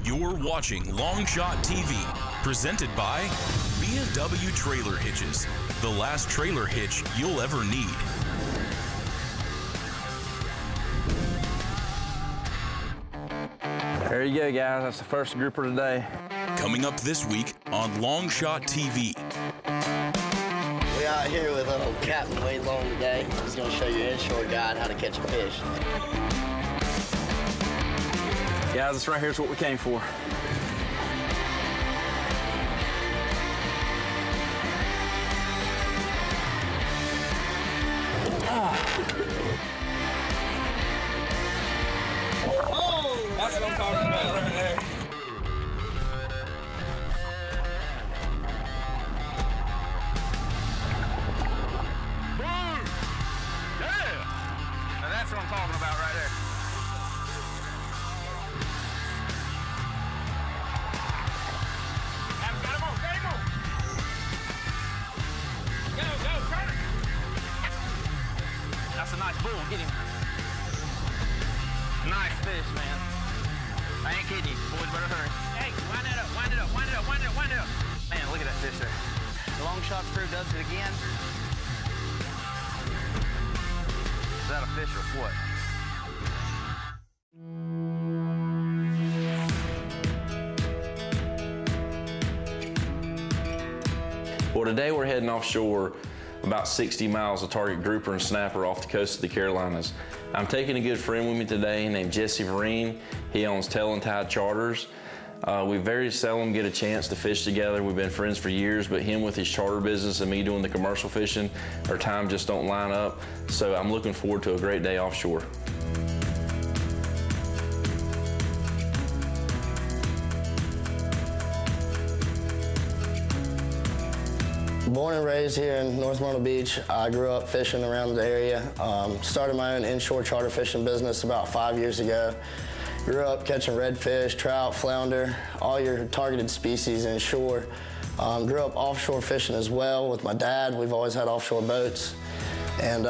You're watching Longshot TV, presented by B&W Trailer Hitches, the last trailer hitch you'll ever need. There you go, guys. That's the first grouper today. Coming up this week on Longshot TV. We're out here with little Captain Wade Long today. He's going to show you inshore guide how to catch a fish. Guys, this right here is what we came for. Oh, that's what I'm talking about right there. Boom! Yeah! Now that's what I'm talking about right there. Got him on, got him on! Go, turn it! That's a nice bull, get him. Nice fish, man. I ain't kidding you. Boys better hurry. Hey, wind it up, wind it up, wind it up, wind it up, wind it up. Man, look at that fish there. The Longshot crew does it again. Is that a fish or what? Well, today we're heading offshore about 60 miles to target grouper and snapper off the coast of the Carolinas. I'm taking a good friend with me today named Jesse Vereen. He owns Tail and Tide Charters. We very seldom get a chance to fish together. We've been friends for years, but him with his charter business and me doing the commercial fishing, our time just don't line up. So I'm looking forward to a great day offshore. Born and raised here in North Myrtle Beach. I grew up fishing around the area. Started my own inshore charter fishing business about 5 years ago. Grew up catching redfish, trout, flounder, all your targeted species inshore. Grew up offshore fishing as well with my dad. We've always had offshore boats. And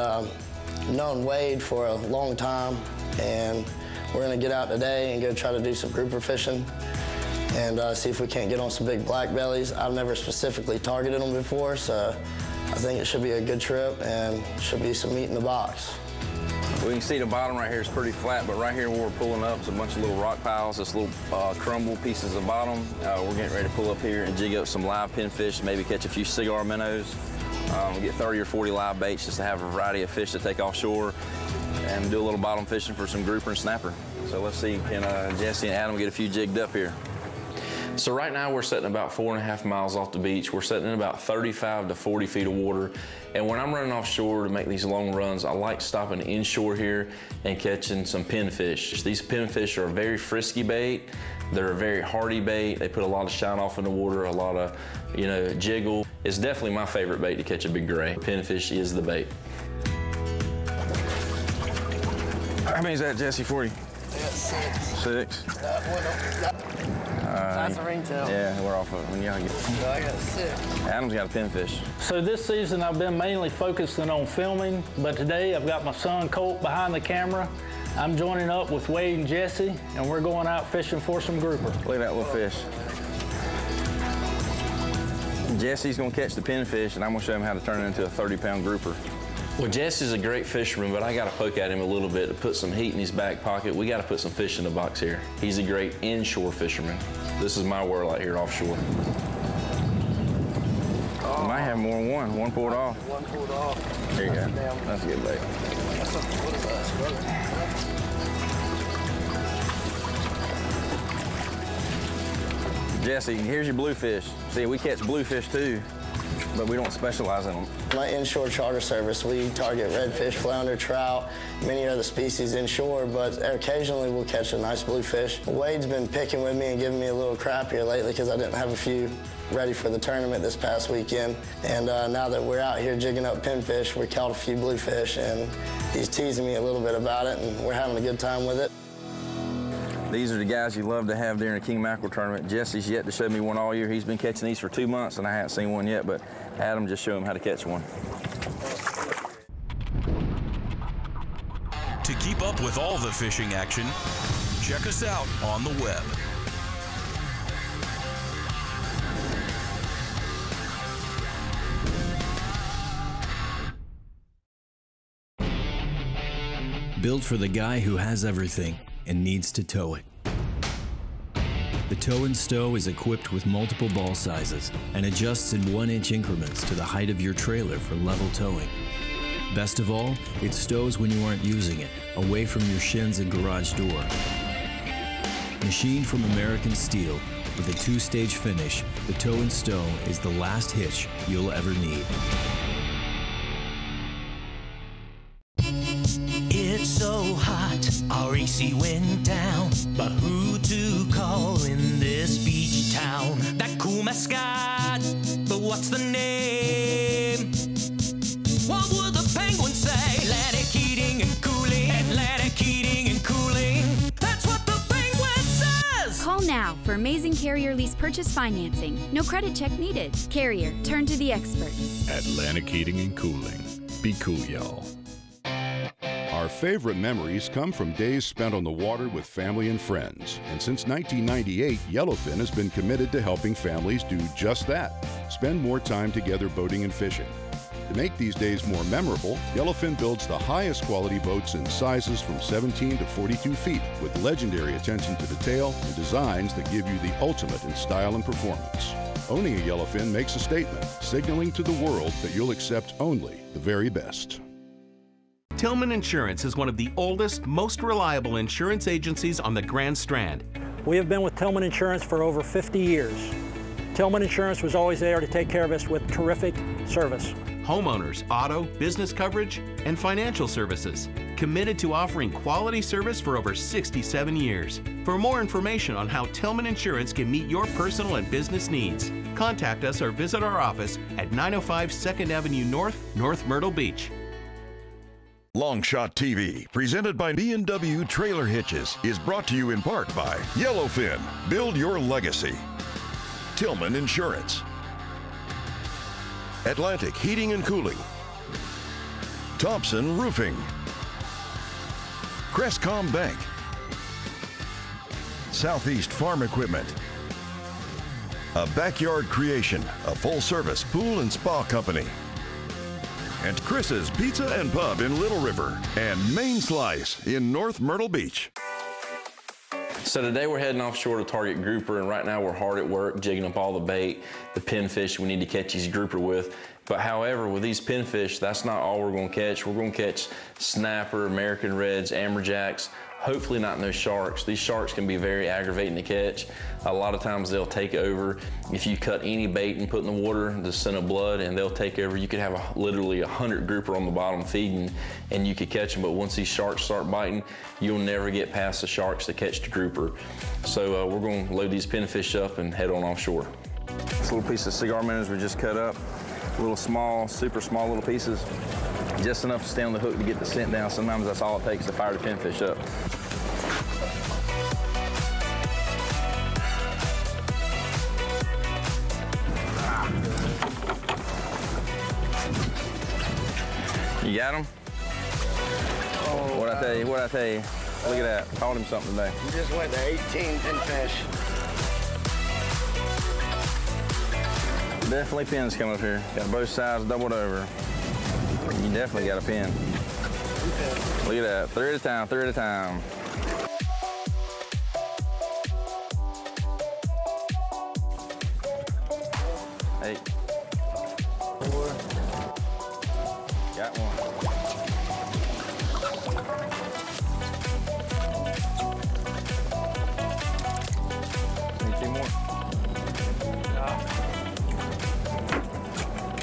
known Wade for a long time. And we're gonna get out today and go try to do some grouper fishing and see if we can't get on some big black bellies. I've never specifically targeted them before, so I think it should be a good trip and should be some meat in the box. We can see the bottom right here is pretty flat, but right here where we're pulling up is a bunch of little rock piles, just little crumble pieces of bottom. We're getting ready to pull up here and jig up some live pinfish, maybe catch a few cigar minnows. We'll get 30 or 40 live baits just to have a variety of fish to take offshore and do a little bottom fishing for some grouper and snapper. So let's see, can Jesse and Adam get a few jigged up here? So right now we're sitting about 4.5 miles off the beach. We're sitting in about 35 to 40 feet of water. And when I'm running offshore to make these long runs, I like stopping inshore here and catching some pinfish. These pinfish are a very frisky bait. They're a very hardy bait. They put a lot of shine off in the water, a lot of, jiggle. It's definitely my favorite bait to catch a big gray. Pinfish is the bait. How many is that, Jesse, for you? I got 6. 6? That's a ringtail. Yeah, we're off of it. No, I got 6. Adam's got a pinfish. So this season I've been mainly focusing on filming, but today I've got my son Colt behind the camera. I'm joining up with Wade and Jesse, and we're going out fishing for some grouper. Look at that little fish. Jesse's gonna catch the pinfish, and I'm gonna show him how to turn it into a 30-pound grouper. Well, Jesse's a great fisherman, but I gotta poke at him a little bit to put some heat in his back pocket. We gotta put some fish in the box here. He's a great inshore fisherman. This is my world out here offshore. Oh. Might have more than one. One pulled off. One pulled off. There you go. That's a good bait. That's a, what is that, brother? Jesse, here's your bluefish. See, we catch bluefish too, but we don't specialize in them. My inshore charter service, we target redfish, flounder, trout, many other species inshore, but occasionally we'll catch a nice bluefish. Wade's been picking with me and giving me a little crap here lately because I didn't have a few ready for the tournament this past weekend. And now that we're out here jigging up pinfish, we caught a few bluefish, and he's teasing me a little bit about it, and we're having a good time with it. These are the guys you love to have during a king mackerel tournament. Jesse's yet to show me one all year. He's been catching these for 2 months, and I haven't seen one yet, but Adam just showed him how to catch one. To keep up with all the fishing action, check us out on the web. Built for the guy who has everything and needs to tow it. The Tow and Stow is equipped with multiple ball sizes and adjusts in 1-inch increments to the height of your trailer for level towing. Best of all, it stows when you aren't using it, away from your shins and garage door. Machined from American steel, with a 2-stage finish, the Tow and Stow is the last hitch you'll ever need. It's so hot, our AC went down. But who to call in this beach town? That cool mascot, but what's the name? What would the penguin say? Atlantic heating and cooling, Atlantic heating and cooling. That's what the penguin says! Call now for amazing Carrier lease purchase financing. No credit check needed. Carrier, turn to the experts. Atlantic Heating and Cooling. Be cool, y'all. Our favorite memories come from days spent on the water with family and friends. And since 1998, Yellowfin has been committed to helping families do just that. Spend more time together boating and fishing. To make these days more memorable, Yellowfin builds the highest quality boats in sizes from 17 to 42 feet with legendary attention to detail and designs that give you the ultimate in style and performance. Owning a Yellowfin makes a statement, signaling to the world that you'll accept only the very best. Tillman Insurance is one of the oldest, most reliable insurance agencies on the Grand Strand. We have been with Tillman Insurance for over 50 years. Tillman Insurance was always there to take care of us with terrific service. Homeowners, auto, business coverage, and financial services. Committed to offering quality service for over 67 years. For more information on how Tillman Insurance can meet your personal and business needs, contact us or visit our office at 905 2nd Avenue North, North Myrtle Beach. Longshot TV, presented by B&W Trailer Hitches, is brought to you in part by Yellowfin, build your legacy. Tillman Insurance. Atlantic Heating and Cooling. Thompson Roofing. Crestcom Bank. Southeast Farm Equipment. A Backyard Creation, a full-service pool and spa company. And Chris's Pizza and Pub in Little River, and Main Slice in North Myrtle Beach. So today we're heading offshore to target grouper, and right now we're hard at work jigging up all the bait, the pinfish we need to catch these grouper with. But however, with these pinfish, that's not all we're gonna catch. We're gonna catch snapper, American reds, amberjacks, hopefully not no sharks. These sharks can be very aggravating to catch. A lot of times they'll take over. If you cut any bait and put in the water, the scent of blood, and they'll take over. You could have literally 100 grouper on the bottom feeding, and you could catch them. But once these sharks start biting, you'll never get past the sharks to catch the grouper. So we're gonna load these pinfish up and head on offshore. This little piece of cigar minnows we just cut up. Little small, super small little pieces. Just enough to stay on the hook to get the scent down. Sometimes that's all it takes to fire the pinfish up. You got him? Oh, what'd I tell you? What'd I tell you? Look at that. Caught him something today. We just went to 18 pinfish. Definitely pins coming up here. Got both sides doubled over. You definitely got a pin. Look at that. 3 at a time, 3 at a time. Hey. 4. Got one. Need 2 more.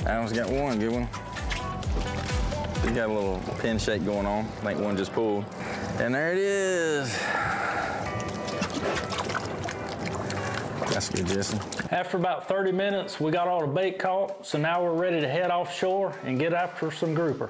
Adam's got one, good one. We got a little pin shake going on. I think one just pulled. And there it is. That's good, Jesse. After about 30 minutes, we got all the bait caught, so now we're ready to head offshore and get after some grouper.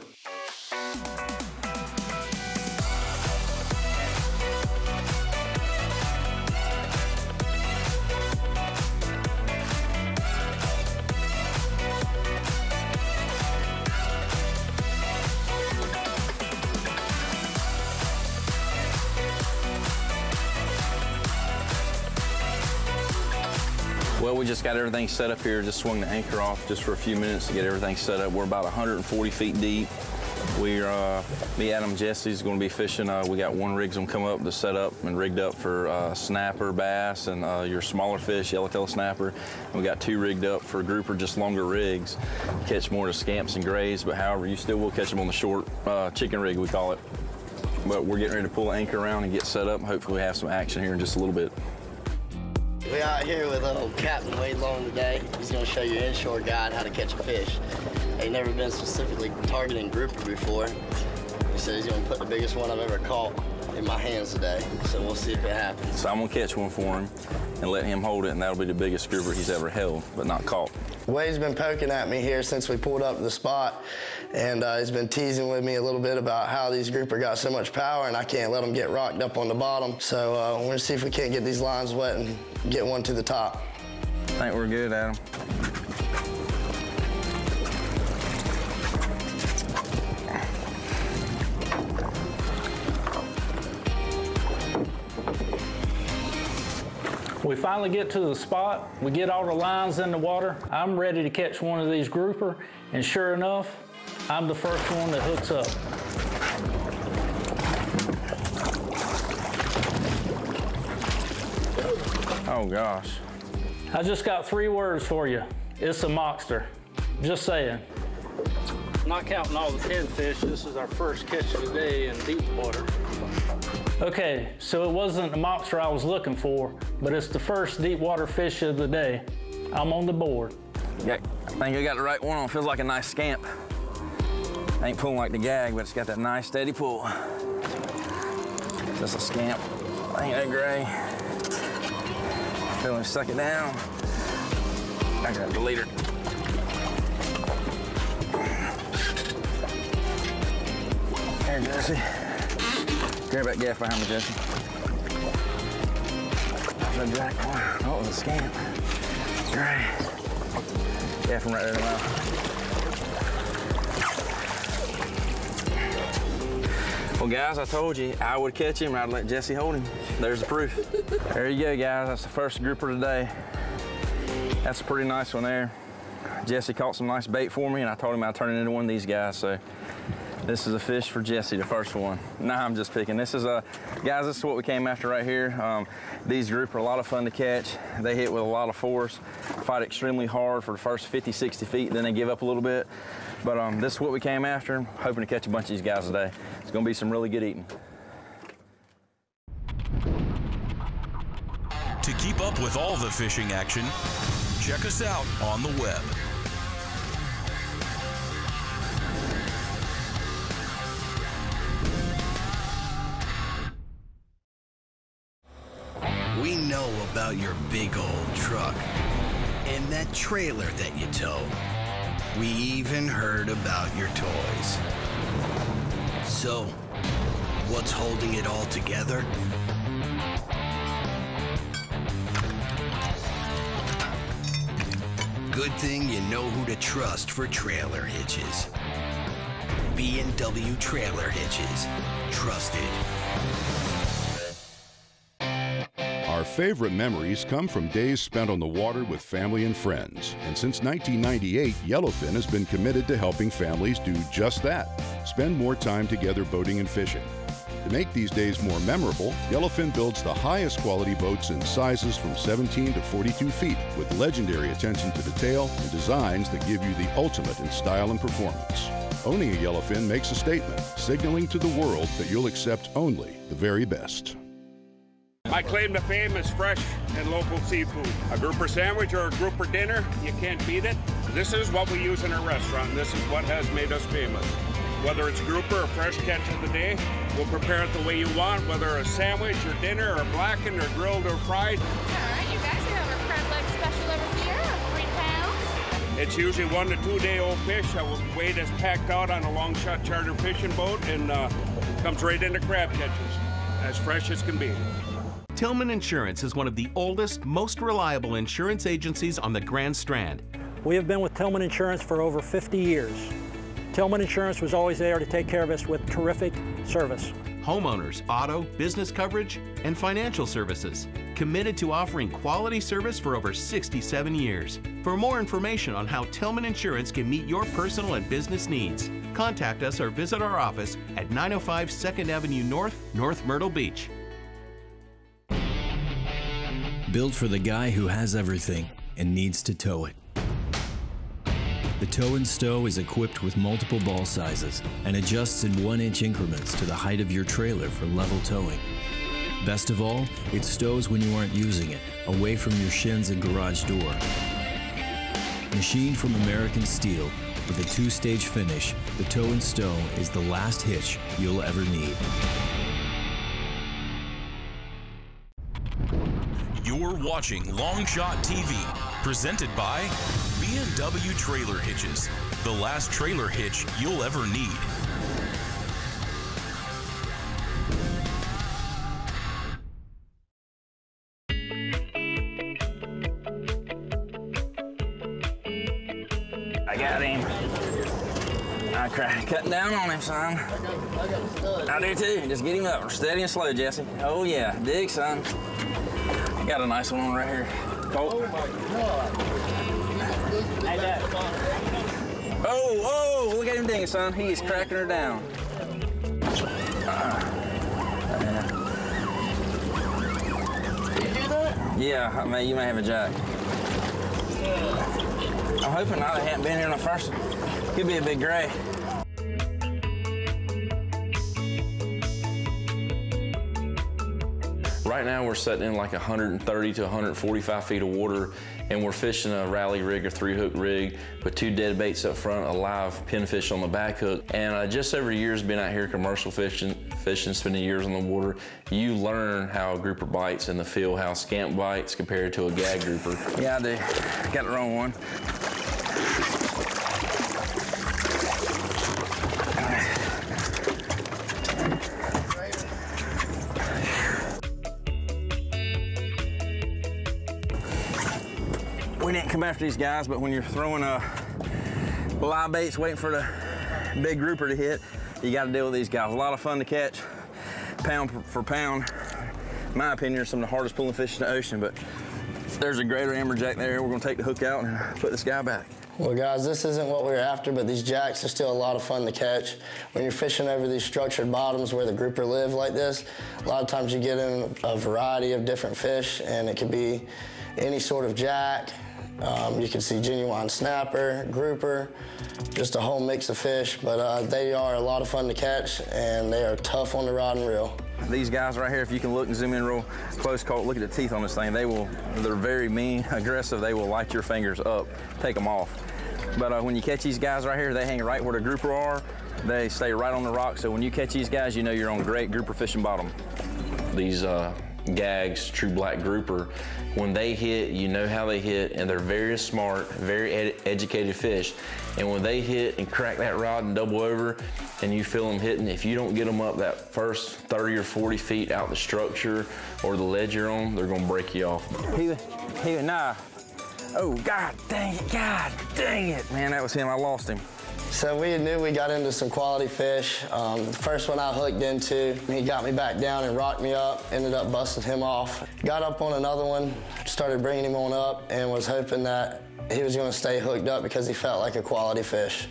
Well, we just got everything set up here. Just swung the anchor off just for a few minutes to get everything set up. We're about 140 feet deep. We're, me, Adam, Jesse's going to be fishing. We got one rig's going to come up to set up and rigged up for snapper, bass, and your smaller fish, yellowtail snapper. And we got 2 rigged up for grouper, just longer rigs. Catch more of the scamps and grays, but however, you still will catch them on the short chicken rig, we call it. But we're getting ready to pull the anchor around and get set up. Hopefully we have some action here in just a little bit. We're out here with Captain Wade Long today. He's going to show you inshore guide how to catch a fish. Ain't never been specifically targeting grouper before. He said he's going to put the biggest one I've ever caught in my hands today, so we'll see if it happens. So I'm going to catch one for him and let him hold it, and that'll be the biggest grouper he's ever held, but not caught. Wade's been poking at me here since we pulled up to the spot, and he's been teasing with me a little bit about how these grouper got so much power, and I can't let them get rocked up on the bottom. So we're going to see if we can't get these lines wet and get one to the top. I think we're good, Adam. We finally get to the spot, we get all the lines in the water. I'm ready to catch one of these grouper, and sure enough, I'm the first one that hooks up. Oh gosh. I just got 3 words for you. It's a monster. Just saying. Not counting all the pinfish, this is our first catch of the day in deep water. Okay, so it wasn't the monster I was looking for, but it's the first deep water fish of the day. I'm on the board. Yeah, I think I got the right one on. Feels like a nice scamp. Ain't pulling like the gag, but it's got that nice steady pull. Just a scamp. Ain't that gray. Feel him suck it down. I got the leader. There, Jesse. Grab that gaff behind me, Jesse. The jack one. Oh, it was a scamp. Great. Gaff him right there in the mouth. Well, guys, I told you I would catch him and I'd let Jesse hold him. There's the proof. There you go, guys. That's the first grouper today. That's a pretty nice one there. Jesse caught some nice bait for me, and I told him I'd turn it into one of these guys. So this is a fish for Jesse, the first one. Nah, I'm just picking. This is guys, this is what we came after right here. These grouper are a lot of fun to catch. They hit with a lot of force, fight extremely hard for the first 50, 60 feet, then they give up a little bit. But this is what we came after, hoping to catch a bunch of these guys today. It's gonna be some really good eating. To keep up with all the fishing action, check us out on the web. We know about your big old truck and that trailer that you tow. We even heard about your toys. So, what's holding it all together? Good thing you know who to trust for trailer hitches. B&W Trailer Hitches. Trusted. Our favorite memories come from days spent on the water with family and friends. And since 1998, Yellowfin has been committed to helping families do just that. Spend more time together boating and fishing. To make these days more memorable, Yellowfin builds the highest quality boats in sizes from 17 to 42 feet with legendary attention to detail and designs that give you the ultimate in style and performance. Owning a Yellowfin makes a statement, signaling to the world that you'll accept only the very best. My claim to fame is fresh and local seafood. A grouper sandwich or a grouper dinner, you can't beat it. This is what we use in our restaurant, and this is what has made us famous. Whether it's grouper or fresh catch of the day, we'll prepare it the way you want, whether a sandwich or dinner or blackened or grilled or fried. All right, you guys have a crab leg special over here of 3 pounds. It's usually 1 to 2 day old fish. Weight is packed out on a Longshot charter fishing boat and comes right into crab catches, as fresh as can be. Tillman Insurance is one of the oldest, most reliable insurance agencies on the Grand Strand. We have been with Tillman Insurance for over 50 years. Tillman Insurance was always there to take care of us with terrific service. homeowners, auto, business coverage, and financial services. Committed to offering quality service for over 67 years. For more information on how Tillman Insurance can meet your personal and business needs, contact us or visit our office at 905 2nd Avenue North, North Myrtle Beach. Built for the guy who has everything and needs to tow it. The Tow and Stow is equipped with multiple ball sizes and adjusts in 1-inch increments to the height of your trailer for level towing. Best of all, it stows when you aren't using it, away from your shins and garage door. Machined from American steel, with a 2-stage finish, the Tow and Stow is the last hitch you'll ever need. You're watching Longshot TV, presented by B&W Trailer Hitches, the last trailer hitch you'll ever need. I got him. I cried. Cutting down on him, son. I do too. Just get him up. Steady and slow, Jesse. Oh yeah, dig, son. Got a nice one on right here. Colt. Oh my God. Oh, look at him digging, son. He is cracking her down. Yeah, I mean, you may have a jack. I'm hoping not. They haven't been here in the first. Could be a big gray. Right now we're setting in like 130 to 145 feet of water, and we're fishing a rally rig or 3-hook rig with 2 dead baits up front, a live pinfish on the back hook. And just over years being out here commercial fishing, spending years on the water, you learn how a grouper bites and the feel, how scamp bites compared to a gag grouper. Yeah, I do. Got the wrong one. We didn't come after these guys, but when you're throwing live baits waiting for the big grouper to hit, you got to deal with these guys. A lot of fun to catch, pound for pound. In my opinion, are some of the hardest pulling fish in the ocean, but there's a greater amberjack there. We're gonna take the hook out and put this guy back. Well, guys, this isn't what we were after, but these jacks are still a lot of fun to catch. When you're fishing over these structured bottoms where the grouper live like this, a lot of times you get in a variety of different fish, and it could be any sort of jack. You can see genuine snapper, grouper, just a whole mix of fish, but they are a lot of fun to catch, and they are tough on the rod and reel. These guys right here, if you can look and zoom in real close, Colt, look at the teeth on this thing. They're very mean, aggressive. They will light your fingers up, take them off. But when you catch these guys right here, they hang right where the grouper are. They stay right on the rock, so when you catch these guys, you know you're on great grouper fishing bottom. These gags, true black grouper, when they hit, you know how they hit, and they're very smart, very educated fish. And when they hit and crack that rod and double over, and you feel them hitting, if you don't get them up that first 30 or 40 feet out the structure or the ledge you're on, they're gonna break you off. Nah. Oh, God dang it, man, that was him, I lost him. So we knew we got into some quality fish. The first one I hooked into, he got me back down and rocked me up, ended up busting him off. Got up on another one, started bringing him on up, and was hoping that he was gonna stay hooked up because he felt like a quality fish.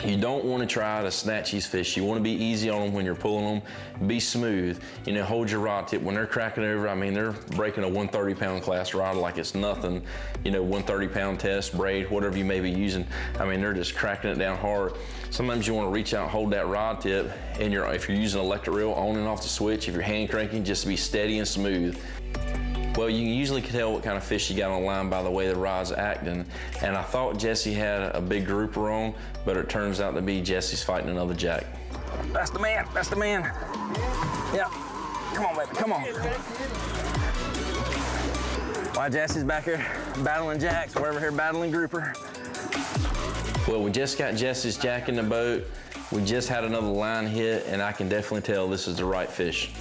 You don't want to try to snatch these fish. You want to be easy on them when you're pulling them. Be smooth. You know, hold your rod tip. When they're cracking over, I mean, they're breaking a 130-pound class rod like it's nothing. You know, 130-pound test, braid, whatever you may be using. I mean, they're just cracking it down hard. Sometimes you want to reach out and hold that rod tip, and if you're using an electric reel, on and off the switch. If you're hand cranking, just be steady and smooth. Well, you can usually tell what kind of fish you got on line by the way the rod's acting. And I thought Jesse had a big grouper on, but it turns out to be Jesse's fighting another jack. That's the man, that's the man. Yeah, come on, baby, come on. While Jesse's back here battling jacks, we're over here battling grouper. Well, we just got Jesse's jack in the boat. We just had another line hit, and I can definitely tell this is the right fish.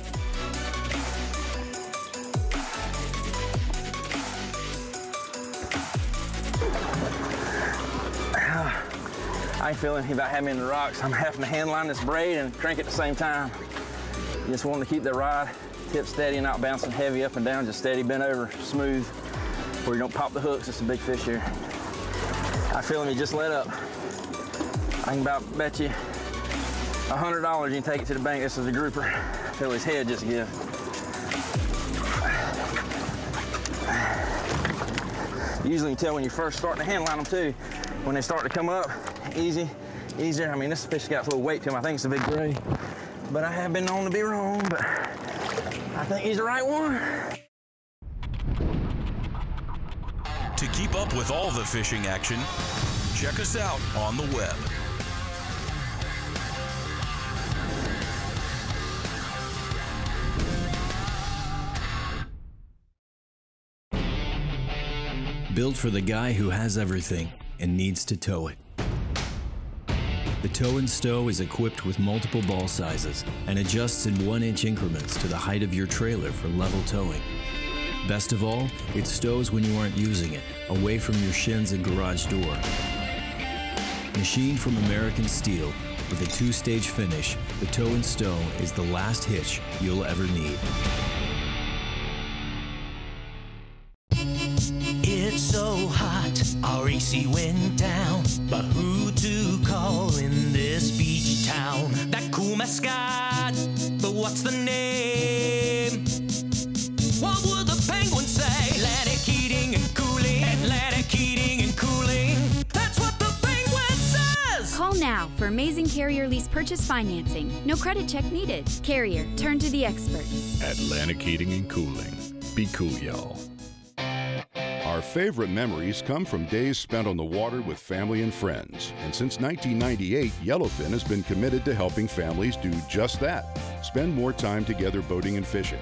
I ain't feeling he about had me in the rocks. I'm having to hand line this braid and crank at the same time. Just wanting to keep the rod tip steady and not bouncing heavy up and down, just steady, bent over, smooth, where you don't pop the hooks. It's a big fish here. I feel him, he just let up. I can about bet you $100 you can take it to the bank. This is a grouper. I feel his head just give. Usually you can tell when you first start to hand line them too. When they start to come up, easier. I mean, this fish got a little weight to him. I think it's a big gray. But I have been known to be wrong, but I think he's the right one. To keep up with all the fishing action, check us out on the web. Built for the guy who has everything and needs to tow it. The tow and stow is equipped with multiple ball sizes and adjusts in 1-inch increments to the height of your trailer for level towing. Best of all, it stows when you aren't using it, away from your shins and garage door. Machined from American steel, with a 2-stage finish, the tow and stow is the last hitch you'll ever need. It's so hot, our AC went down. But who to call in this beach town? That cool mascot, but what's the name? What would the penguin say? Atlantic heating and cooling, Atlantic heating and cooling. That's what the penguin says! Call now for amazing Carrier lease purchase financing. No credit check needed. Carrier, turn to the experts. Atlantic Heating and Cooling. Be cool, y'all. Our favorite memories come from days spent on the water with family and friends. And since 1998, Yellowfin has been committed to helping families do just that. Spend more time together boating and fishing.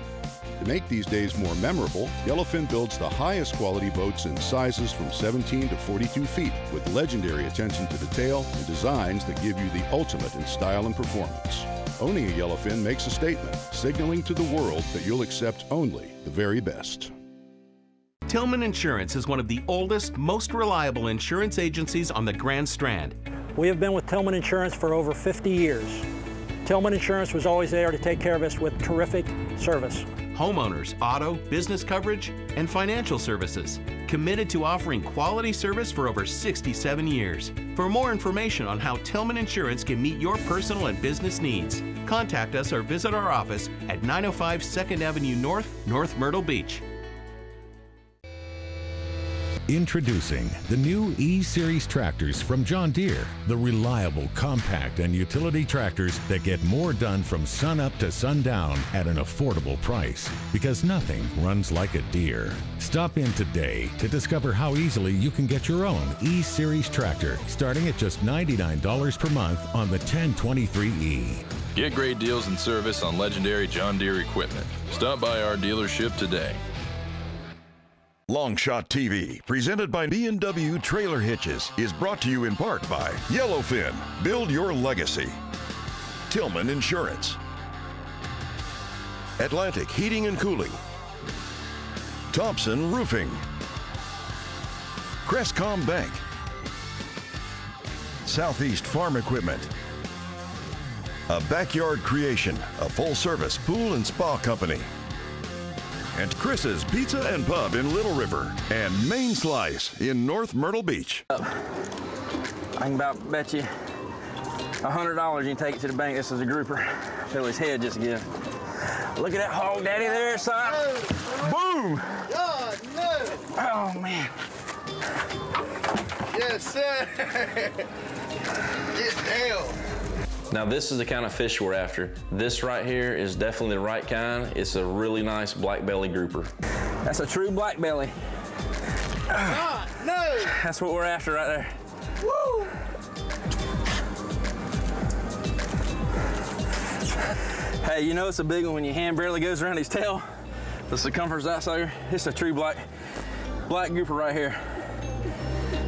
To make these days more memorable, Yellowfin builds the highest quality boats in sizes from 17 to 42 feet with legendary attention to detail and designs that give you the ultimate in style and performance. Owning a Yellowfin makes a statement, signaling to the world that you'll accept only the very best. Tillman Insurance is one of the oldest, most reliable insurance agencies on the Grand Strand. We have been with Tillman Insurance for over 50 years. Tillman Insurance was always there to take care of us with terrific service. Homeowners, auto, business coverage, and financial services. Committed to offering quality service for over 67 years. For more information on how Tillman Insurance can meet your personal and business needs, contact us or visit our office at 905 2nd Avenue North, North Myrtle Beach. Introducing the new E-Series tractors from John Deere, the reliable, compact, and utility tractors that get more done from sun up to sundown at an affordable price, because nothing runs like a Deere. Stop in today to discover how easily you can get your own E-Series tractor, starting at just $99 per month on the 1023E. Get great deals and service on legendary John Deere equipment. Stop by our dealership today. Longshot TV, presented by B&W Trailer Hitches, is brought to you in part by Yellowfin, build your legacy. Tillman Insurance. Atlantic Heating and Cooling. Thompson Roofing. Crestcom Bank. Southeast Farm Equipment. A Backyard Creation, a full-service pool and spa company. And Chris's Pizza and Pub in Little River, and Main Slice in North Myrtle Beach. I can about bet you $100 you can take it to the bank. This is a grouper. Feel his head just give. Look at that hog daddy there, son. Boom! God, no! Oh, man. Yes, sir. Get down. Now this is the kind of fish we're after. This right here is definitely the right kind. It's a really nice black belly grouper. That's a true black belly. God, no! That's what we're after right there. Woo! Hey, you know it's a big one when your hand barely goes around his tail. The circumference that's there. It's a true black grouper right here.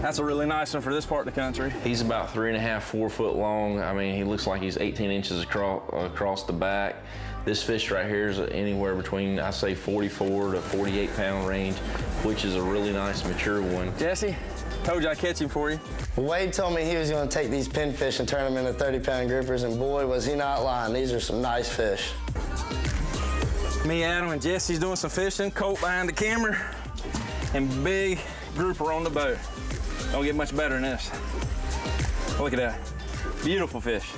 That's a really nice one for this part of the country. He's about 3.5, 4 foot long. I mean, he looks like he's 18 inches across the back. This fish right here is anywhere between, I say, 44 to 48 pound range, which is a really nice mature one. Jesse, Told you I'd catch him for you. Wade told me he was going to take these pinfish and turn them into 30-pound groupers, and boy, was he not lying. These are some nice fish. Me, Adam, and Jesse's doing some fishing. Colt behind the camera, and big grouper on the boat. Don't get much better than this. Look at that. Beautiful fish.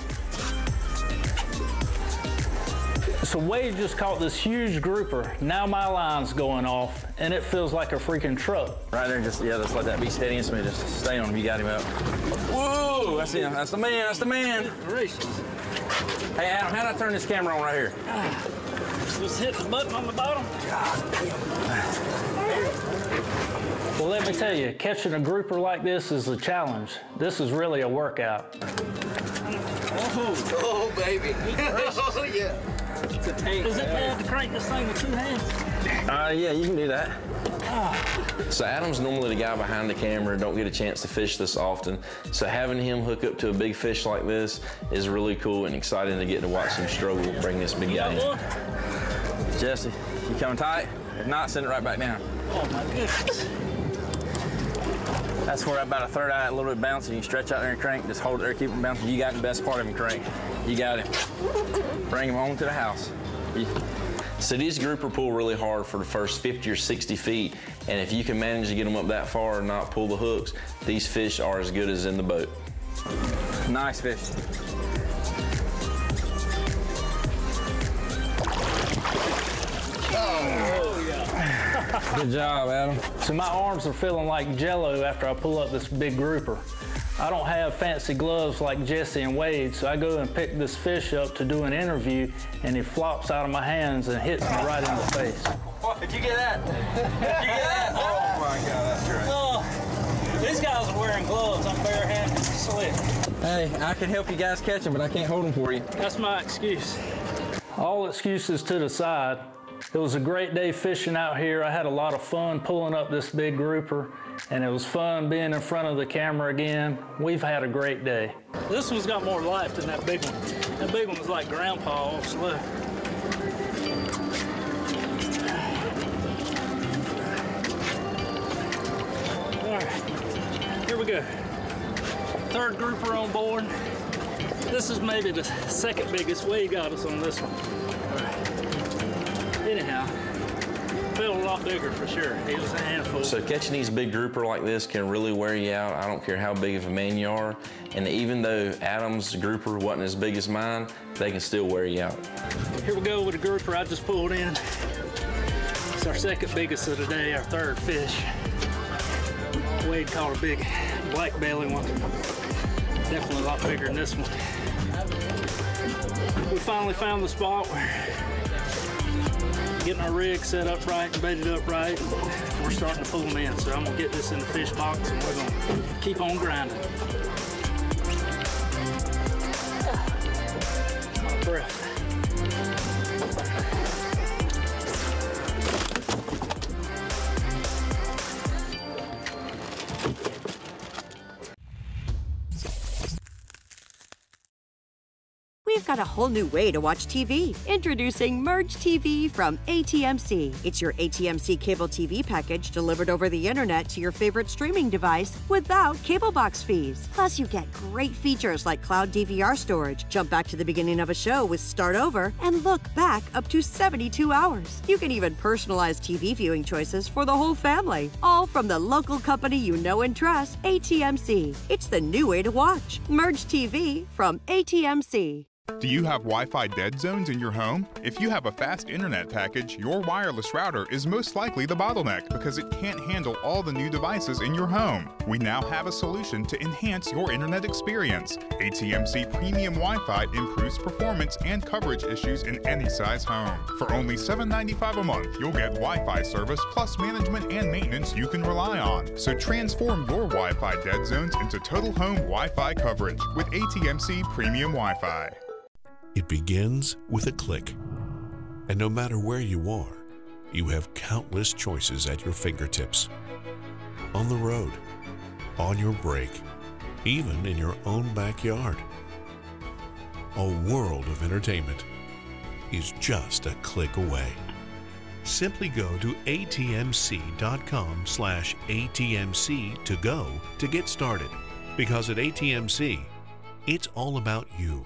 So Wade just caught this huge grouper. Now my line's going off, and it feels like a freaking truck. Right there, just let that beast head against me. Just stay on him. You got him up. Whoa, that's him. That's the man. That's the man. Hey, Adam, how do I turn this camera on right here? Just hit the button on the bottom. Well, let me tell you, catching a grouper like this is a challenge. This is really a workout. Oh, baby. Oh, yeah. It's a tank. Is it bad to crank this thing with 2 hands? Yeah, you can do that. So Adam's normally the guy behind the camera, don't get a chance to fish this often. So having him hook up to a big fish like this is really cool and exciting to get to watch him struggle bring this big guy in. Jesse, you coming tight? If not, send it right back down. Oh my goodness. That's where about a third eye, a little bit bouncy. You can stretch out there and crank, just hold it there, keep it bouncing. You got the best part of him, crank. You got him. Bring him home to the house. So these grouper pull really hard for the first 50 or 60 feet, and if you can manage to get them up that far and not pull the hooks, these fish are as good as in the boat. Nice fish. Oh, yeah. Good job, Adam. So my arms are feeling like Jell-O after I pull up this big grouper. I don't have fancy gloves like Jesse and Wade, so I go and pick this fish up to do an interview, and he flops out of my hands and hits me right in the face. Did you get that? Did you get that? Oh my God, that's great. Oh, these guys are wearing gloves. I'm barehanded, slick. Hey, I can help you guys catch them, but I can't hold them for you. That's my excuse. All excuses to the side. It was a great day fishing out here. I had a lot of fun pulling up this big grouper, and it was fun being in front of the camera again. We've had a great day. This one's got more life than that big one. That big one was like Grandpa all slow. All right, here we go. Third grouper on board. This is maybe the second biggest. Wade got us on this one. Anyhow, felt a lot bigger for sure. He was a handful. So catching these big grouper like this can really wear you out. I don't care how big of a man you are. And even though Adam's grouper wasn't as big as mine, they can still wear you out. Here we go with the grouper I just pulled in. It's our second biggest of the day, our third fish. Wade caught a big black belly one. Definitely a lot bigger than this one. We finally found the spot where getting our rig set up right and baited up right. We're starting to pull them in, so I'm gonna get this in the fish box and we're gonna keep on grinding. Out of breath. We've got a whole new way to watch TV. Introducing Merge TV from ATMC. It's your ATMC cable TV package delivered over the internet to your favorite streaming device without cable box fees. Plus, you get great features like cloud DVR storage, jump back to the beginning of a show with Start Over, and look back up to 72 hours. You can even personalize TV viewing choices for the whole family. All from the local company you know and trust, ATMC. It's the new way to watch. Merge TV from ATMC. Do you have Wi-Fi dead zones in your home? If you have a fast internet package, your wireless router is most likely the bottleneck because it can't handle all the new devices in your home. We now have a solution to enhance your internet experience. ATMC Premium Wi-Fi improves performance and coverage issues in any size home. For only $7.95 a month, you'll get Wi-Fi service plus management and maintenance you can rely on. So transform your Wi-Fi dead zones into total home Wi-Fi coverage with ATMC Premium Wi-Fi. It begins with a click. And no matter where you are, you have countless choices at your fingertips. On the road, on your break, even in your own backyard. A world of entertainment is just a click away. Simply go to atmc.com/ATMC to go to get started. Because at ATMC, it's all about you.